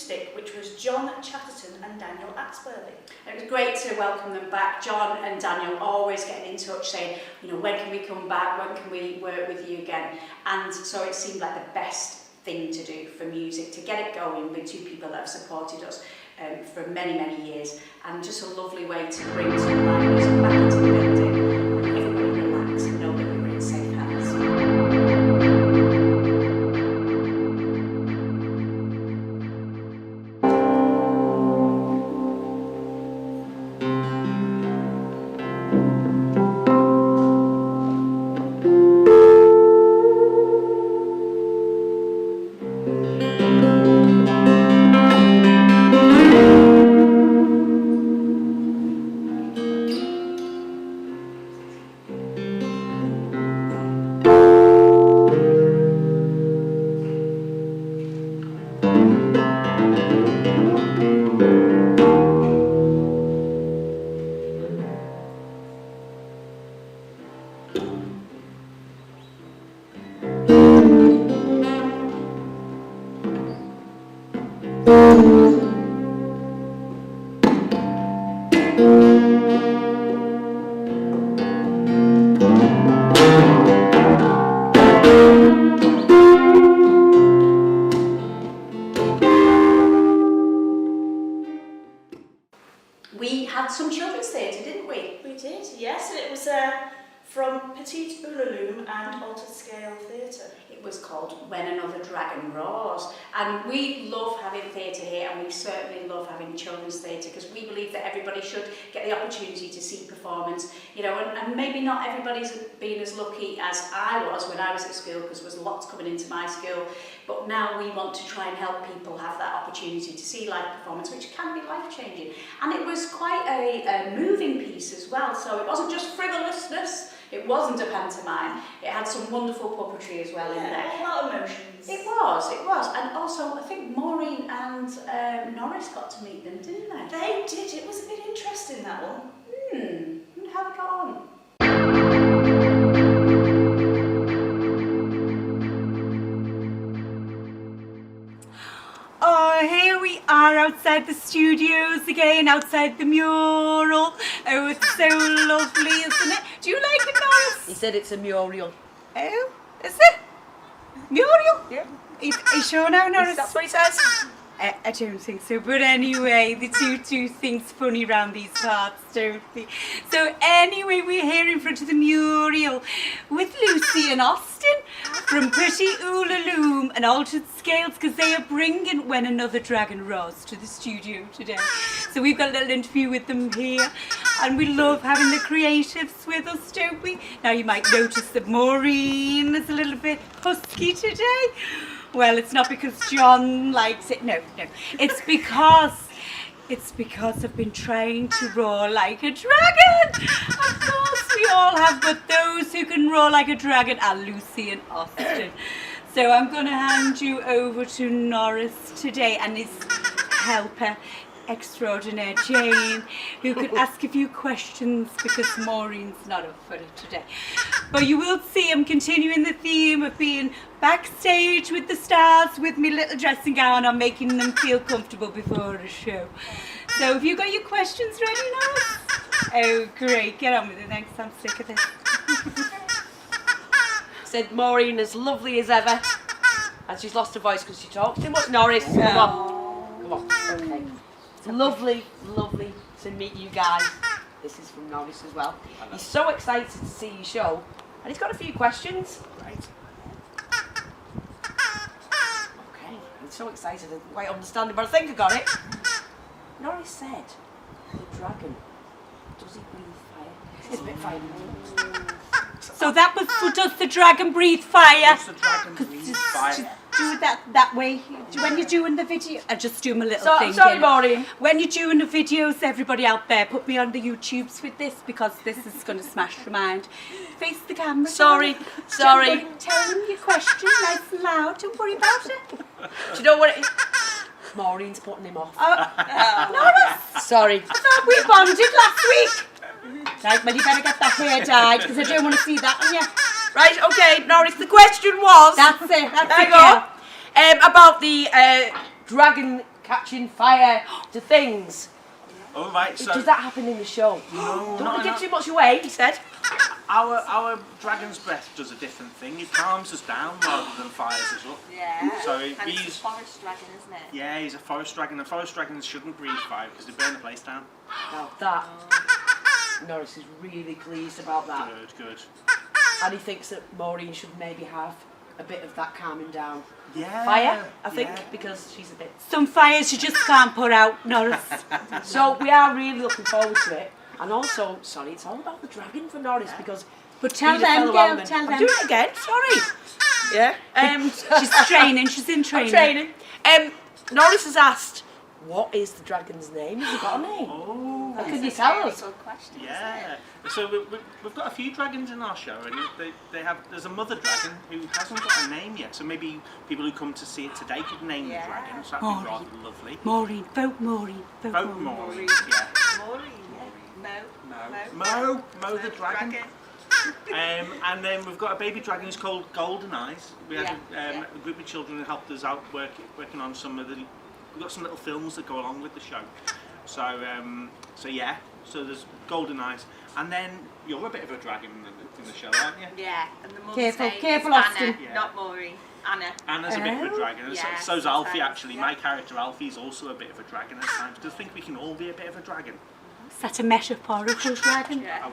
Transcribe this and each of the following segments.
Acoustic, which was John Chatterton and Daniel Axworthy. It was great to welcome them back. John and Daniel always getting in touch saying, you know, when can we come back, when can we work with you again? And so it seemed like the best thing to do for music, to get it going with two people that have supported us for many, many years, and just a lovely way to bring some live music back into the building and everybody relax and know that we're in safe hands. We had some children's theatre, didn't we? We did, yes, and it was from Petite Ulaloom and Altered Scale Theatre. It was called When Another Dragon Roars, and we love having theatre here, and we certainly love having children's theatre because we believe that everybody should get the opportunity to see performance, you know, and maybe not everybody's been as lucky as I was when I was at school, because there was lots coming into my school, but now we want to try and help people have that opportunity to see live performance, which can be life-changing. And it was quite a moving piece as well, so it wasn't just frivolousness. It wasn't a pantomime. It had some wonderful puppetry as well in there. A lot of emotions. It was. And also, I think Maureen and Norris got to meet them, didn't they? They did. It was a bit interesting, that one. And how they got on? Oh, here we are outside the studios again, outside the mural. Oh, it's so lovely, isn't it? Do you like it, Norris? He said it's a mural. Oh, is it? Mural? Yeah. Are you sure now, Norris? That's what he says. I don't think so, but anyway, the two things funny round these parts, don't they? So anyway, we're here in front of the mural with Lucy and Austin from Pretty Ulaloom and Altered Scales, because they are bringing When Another Dragon Roars to the studio today. So we've got a little interview with them here, and we love having the creatives with us, don't we? Now you might notice that Maureen is a little bit husky today. Well, it's not because John likes it. No. It's because I've been trying to roar like a dragon. Of course we all have, but those who can roar like a dragon are Lucy and Austin. So I'm going to hand you over to Norris today and his helper extraordinaire Jane, who could ask a few questions because Maureen's not up for it today. But you will see I'm continuing the theme of being backstage with the stars with my little dressing gown on, making them feel comfortable before a show. So have you got your questions ready, Norris? Oh great, get on with it, thanks, I'm sick of this. Said Maureen as lovely as ever. And she's lost her voice because she talks too much. Norris, come on. Okay. It's lovely to meet you guys. This is from Norris as well. He's so excited to see your show, and he's got a few questions. Right. Okay, he's so excited, I don't quite understand it, but I think I got it. Norris said, the dragon, does he breathe fire? It's a bit fire. So that was, does the dragon breathe fire? Does the dragon breathe fire? Do it that way. When you're doing the video, I just do my little thing. Sorry, Maureen. When you're doing the videos, everybody out there, put me on the YouTubes with this, because this is going to smash your mind. Face the camera. Sorry. Tell them your question nice and loud. Don't worry about it. Do you know what it is? Maureen's putting him off. Norris, Sorry. I thought we bonded last week. Right, well, you better get that hair dyed, because I don't want to see that on you. Right, okay, Norris, the question was... That's it, There you go. About the dragon catching fire to things. All right, so Does that happen in the show? no, Don't not want to give enough. too much away, he said. Our dragon's breath does a different thing. It calms us down rather than fires us up. Yeah. So And it's a he's forest dragon, isn't it? yeah, he's a forest dragon. And forest dragons shouldn't breathe fire because they burn the place down. Now that, Norris is really pleased about that. Good. And he thinks that Maureen should maybe have a bit of that calming down Yeah. fire, I think, yeah. because she's a bit... Some fires you just can't put out, Norris. So we are really looking forward to it. And also, sorry, it's all about the dragon for Norris because... But tell we just them, fell girl, along and- tell I'm them. doing it again, sorry. Yeah. She's training, she's in I'm training. training. Norris has asked, what is the dragon's name? Has he got a name? Oh. How can you tell us? Good question, Yeah. So we've got a few dragons in our show, and there's a mother dragon who hasn't got a name yet. So maybe people who come to see it today could name Yeah. the dragon. So that'd Maureen. be rather lovely. Maureen, vote Maureen, vote Vote Maureen. Maureen. Maureen. Yeah. Maureen. Mo the dragon. And then we've got a baby dragon who's called Golden Eyes. We had a group of children who helped us out working on some of the. We've got some little films that go along with the show. So there's Golden Eyes, and then you're a bit of a dragon in the show, aren't you? Yeah, and the mum's Careful, name careful, is Anna, Austin. Yeah. not Maureen. Anna. Anna's a bit of a dragon, and Yeah, so's Alfie sometimes, actually. yeah. My character Alfie is also a bit of a dragon at times. Do you think we can all be a bit of a dragon? Is that a metaphorical dragon? Yes.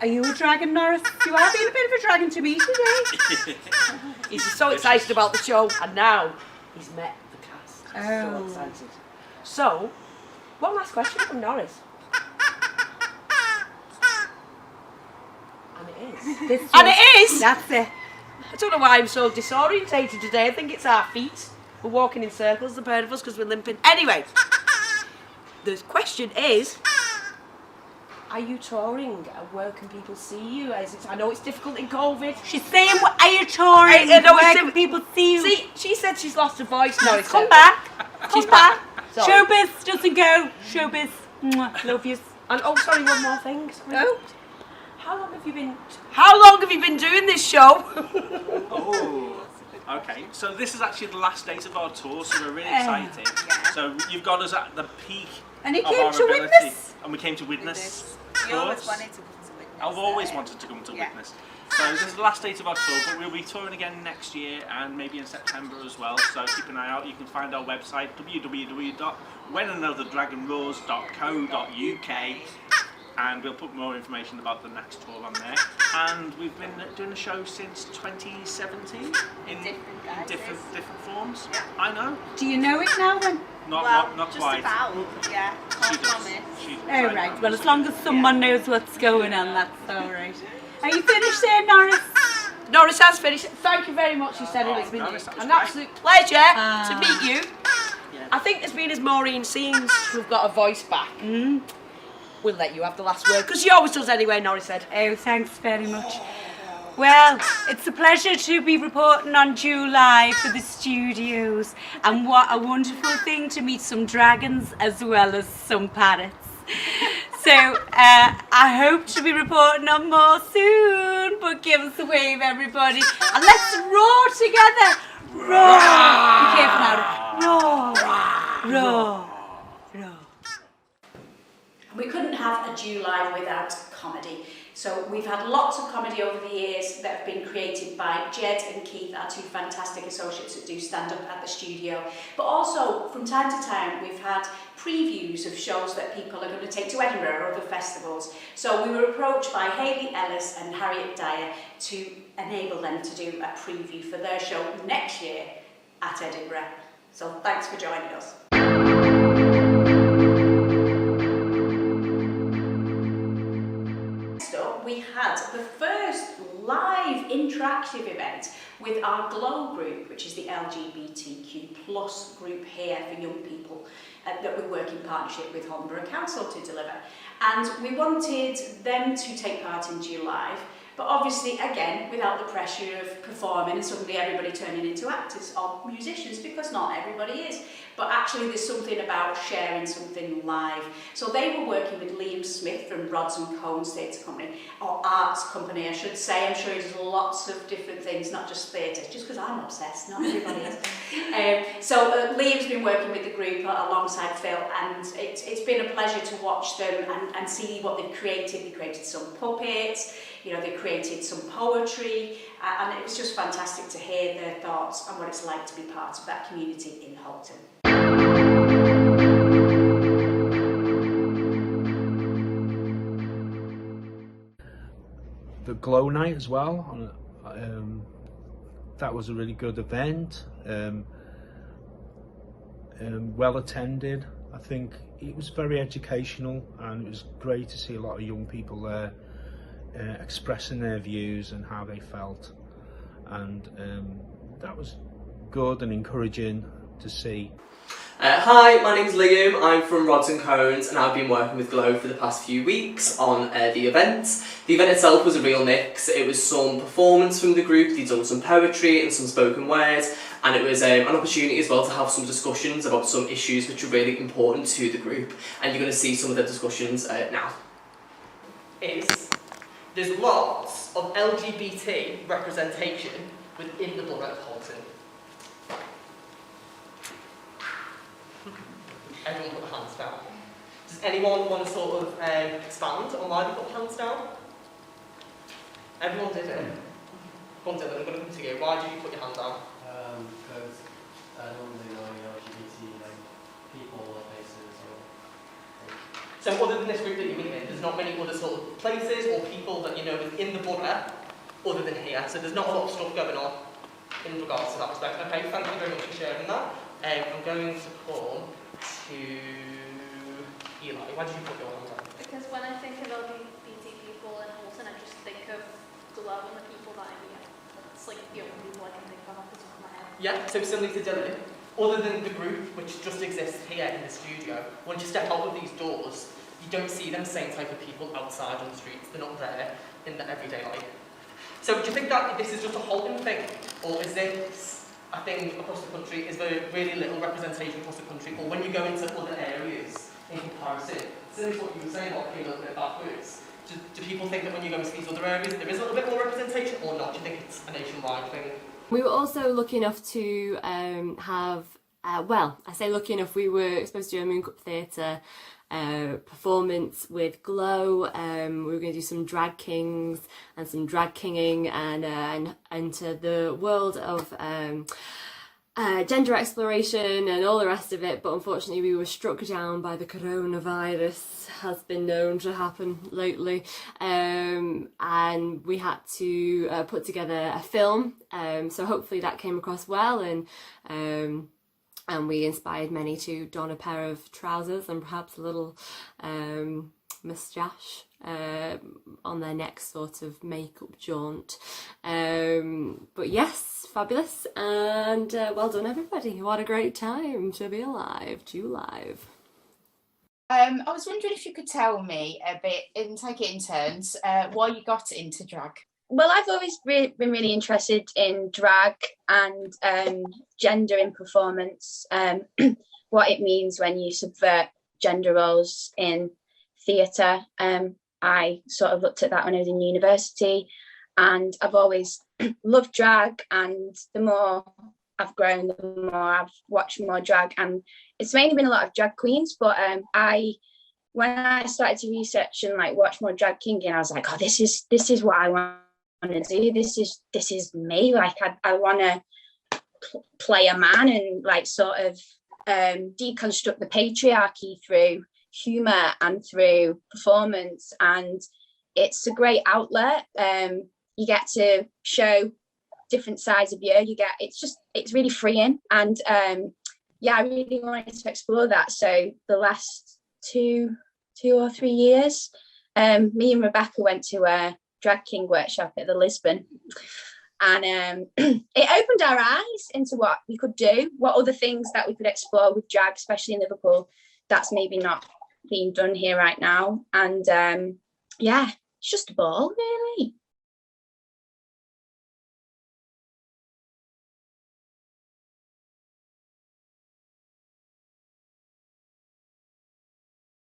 Are you a dragon, Norris? You are being a bit of a dragon to me today. He's so excited about the show, and now he's met the cast. He's so Oh. excited. So, one last question from Norris. And it is. This And was- it is! That's it. I don't know why I'm so disorientated today. I think it's our feet. We're walking in circles, the pair of us, because we're limping. Anyway, the question is, are you touring? And where can people see you? I know it's difficult in COVID. She's saying, are you touring? I know it's Where diff- can people see you? See, she said she's lost her voice. No, it's Come back. She's Come back. Sorry. Showbiz doesn't go. Showbiz. Mwah. Love yous. And oh, sorry, one more thing. Sorry. Oh. How long have you been doing this show? Oh, okay. So this is actually the last date of our tour, so we're really excited. So you've got us at the peak And he of came our to ability, witness. and we came to witness. You always tours. wanted to come to witness. I've always wanted to come to Yeah. witness. So this is the last date of our tour, but we'll be touring again next year and maybe in September as well. So keep an eye out. You can find our website www.whenanotherdragonroars.co.uk. And we'll put more information about the next tour on there. And we've been doing the show since 2017 in different forms. Yeah. I know, Do you know it now then? not just quite. about, yeah. She Can't does. promise. She does. Oh, I right. know. Well, as long as someone knows what's going on, that's all right. Are you finished there, Norris? Norris has finished. Thank you very much, you said it. It's been Norris, that was an great. absolute pleasure Ah. to meet you. I think as being as Maureen seems to have got a voice back, we'll let you have the last word, because she always does anyway, Norris said. Oh, thanks very much. Well, it's a pleasure to be reporting on JuLIVE for the studios. And what a wonderful thing to meet some dragons as well as some parrots. So, I hope to be reporting on more soon. But give us a wave, everybody. And let's roar together. Roar. Be careful now. Roar. Roar. Roar. We couldn't have a JuLIVE without comedy. So we've had lots of comedy over the years that have been created by Jed and Keith, our two fantastic associates that do stand up at the studio. But also, from time to time, we've had previews of shows that people are going to take to Edinburgh or other festivals. So we were approached by Hayley, Ellis and Harriet, Dyer to enable them to do a preview for their show next year at Edinburgh. So thanks for joining us. We had the first live interactive event with our GLOW group, which is the LGBTQ plus group here for young people that we work in partnership with Holmborough Council to deliver. And we wanted them to take part in JuLIVE But obviously, again, without the pressure of performing and suddenly everybody turning into actors or musicians, because not everybody is. But actually there's something about sharing something live. So they were working with Liam Smith from Rods and Cones Theatre Company, or Arts Company I should say. I'm sure he does lots of different things, not just theatre, just because I'm obsessed, not everybody is. So Liam's been working with the group alongside Phil, and it's been a pleasure to watch them and see what they've created. They created some puppets, you know, they created some poetry, and it was just fantastic to hear their thoughts on what it's like to be part of that community in Halton. The Glow Night as well, that was a really good event, well attended. I think it was very educational, and it was great to see a lot of young people there expressing their views and how they felt, and that was good and encouraging to see. Hi, my name's Liam, I'm from Rods and Cones, and I've been working with Glow for the past few weeks on the event. The event itself was a real mix. It was some performance from the group, they'd done some poetry and some spoken words, and it was an opportunity as well to have some discussions about some issues which are really important to the group, and you're going to see some of the discussions now. There's lots of LGBT representation within the borough of Halton. Everyone put their hands down. Does anyone want to sort of expand on why they put their hands down? Everyone did it. Go on, Dylan, I'm going to come to you. Why did you put your hand down? Because I don't really know any LGBT people or places or... So other than this group that you meet in, there's not many other sort of places or people that you know within the borough other than here. So there's not a lot of stuff going on in regards to that respect. Okay, thank you very much for sharing that. I'm going to come to Eli. Why did you put your hand down? Because when I think of LGBT people in Halton, I just think of Glow and the people that I meet. It's like the only people I can think of off the top of my head. Yeah, so similar to Dylan, other than the group which just exists here in the studio, once you step out of these doors, you don't see them same type of people outside on the streets. They're not there in the everyday life. So do you think that this is just a Halton thing, or is this a thing across the country? Is there really little representation across the country, or when you go into other areas in comparison, similar to what you were saying about being a little bit backwards, do people think that when you go into these other areas there is a little bit more representation, or not? Do you think it's a nationwide thing? We were also lucky enough to have, well, I say lucky enough, we were supposed to do a Moon Cup Theatre performance with Glow. We were going to do some drag kings and some drag kinging, and enter the world of gender exploration and all the rest of it, but unfortunately we were struck down by the coronavirus, has been known to happen lately, and we had to put together a film, so hopefully that came across well, and we inspired many to don a pair of trousers and perhaps a little moustache on their next sort of makeup jaunt. But yes, fabulous, and well done everybody. What a great time to be alive. JuLIVE. I was wondering if you could tell me a bit, and take it in turns, why you got into drag. Well, I've always been really interested in drag and gender in performance, what it means when you subvert gender roles in theatre. I sort of looked at that when I was in university, and I've always loved drag, and the more I've grown, the more I've watched more drag, and it's mainly been a lot of drag queens, but when I started to research and like watch more drag kinging, I was like, oh, this is what I want to do. This is me. Like I want to play a man and like sort of deconstruct the patriarchy through humour and through performance, and it's a great outlet. You get to show different sides of you. It's really freeing, and yeah, I really wanted to explore that. So the last two or 3 years, me and Rebecca went to a drag king workshop at the Lisbon, and it opened our eyes into what we could do, what other things that we could explore with drag, especially in Liverpool, that's maybe not being done here right now. And yeah, it's just a ball, really.